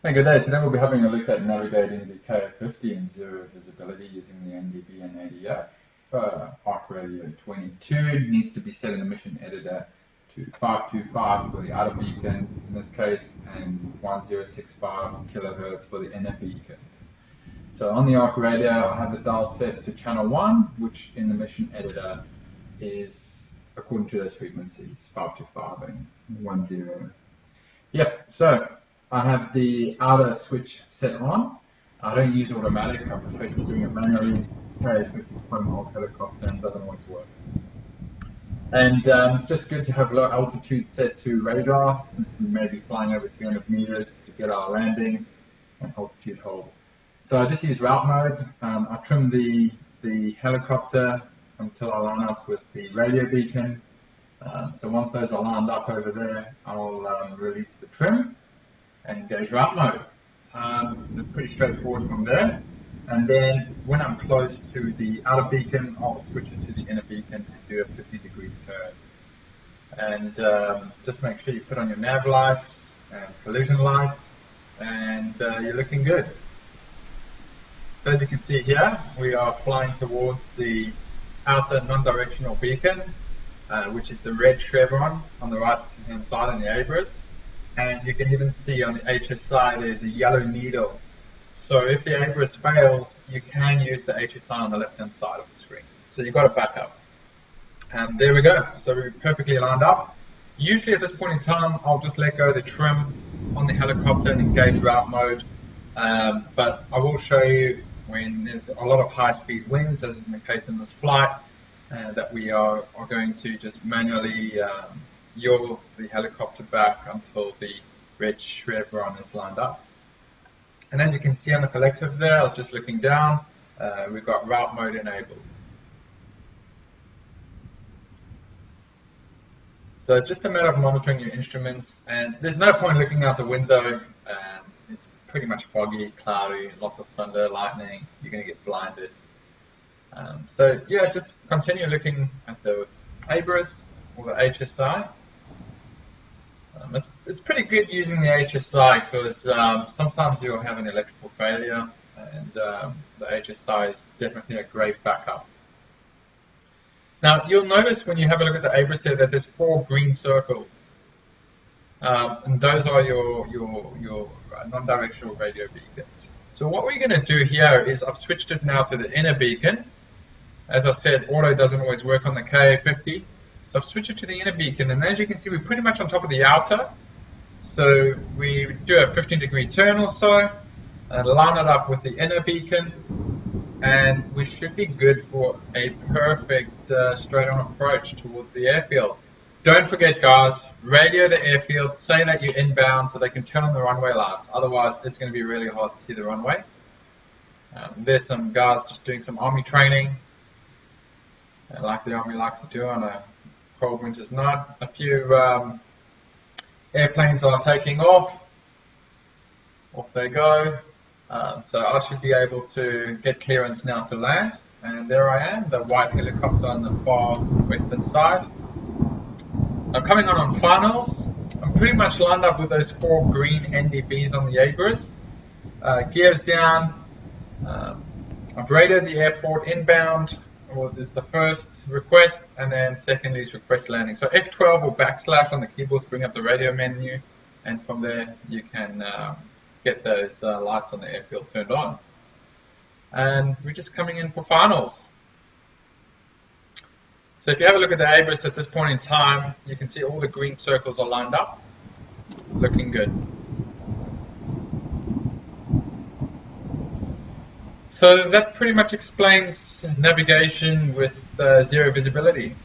Hey, good day. Today we'll be having a look at navigating the KA-50 in zero visibility using the NDB and ADF ARK-22. Needs to be set in the mission editor to 525 for the outer beacon in this case, and 1065 kilohertz for the inner beacon. So on the ARK radio, I have the dial set to channel 1, which in the mission editor is according to those frequencies, 525 and 10. Yep, so I have the outer switch set on. I don't use automatic, I prefer just doing it manually. KA-50 is quite an old helicopter and doesn't always work. And it's just good to have low altitude set to radar, since we may be flying over 300 meters to get our landing and altitude hold. So I just use route mode. I trim the helicopter until I line up with the radio beacon. So once those are lined up over there, I'll release the trim and engage route mode. It's pretty straightforward from there. And then when I'm close to the outer beacon, I'll switch it to the inner beacon and do a 50-degree turn. And just make sure you put on your nav lights and collision lights, and you're looking good. So as you can see here, we are flying towards the outer non-directional beacon, which is the red chevron on the right-hand side on the ABRIS. And you can even see on the HSI there's a yellow needle. So if the ABRIS fails, you can use the HSI on the left-hand side of the screen. So you've got to back up. And there we go. So we're perfectly lined up. Usually at this point in time, I'll just let go of the trim on the helicopter and engage route mode. But I will show you when there's a lot of high-speed winds, as in the case in this flight, that we are going to just manually yaw the helicopter back until the red chevron is lined up. And as you can see on the collective there, I was just looking down, we've got route mode enabled. So just a matter of monitoring your instruments, and there's no point looking out the window. It's pretty much foggy, cloudy, lots of thunder, lightning, you're going to get blinded. So yeah, just continue looking at the ABRIS or the HSI. It's pretty good using the HSI because sometimes you'll have an electrical failure, and the HSI is definitely a great backup. Now you'll notice when you have a look at the ABRIS here that there's 4 green circles, and those are your non-directional radio beacons. So what we're going to do here is I've switched it now to the inner beacon. As I said, auto doesn't always work on the KA-50. So I've switched it to the inner beacon, and as you can see, we're pretty much on top of the outer. So we do a 15-degree turn or so, and line it up with the inner beacon, and we should be good for a perfect straight-on approach towards the airfield. Don't forget, guys, radio the airfield, say that you're inbound so they can turn on the runway lights. Otherwise, it's going to be really hard to see the runway. There's some guys just doing some Army training, like the Army likes to do on a cold winter's night. A few airplanes are taking off. Off they go. So I should be able to get clearance now to land. And there I am, the white helicopter on the far western side. I'm coming on finals. I'm pretty much lined up with those 4 green NDBs on the ABRIS. Gears down. I've radioed the airport inbound. Well, this is the first request, and then secondly is request landing. So F12 or / on the keyboard to bring up the radio menu, and from there you can get those lights on the airfield turned on. And we're just coming in for finals. So if you have a look at the ABRIS at this point in time, you can see all the green circles are lined up, looking good. So that pretty much explains navigation with zero visibility.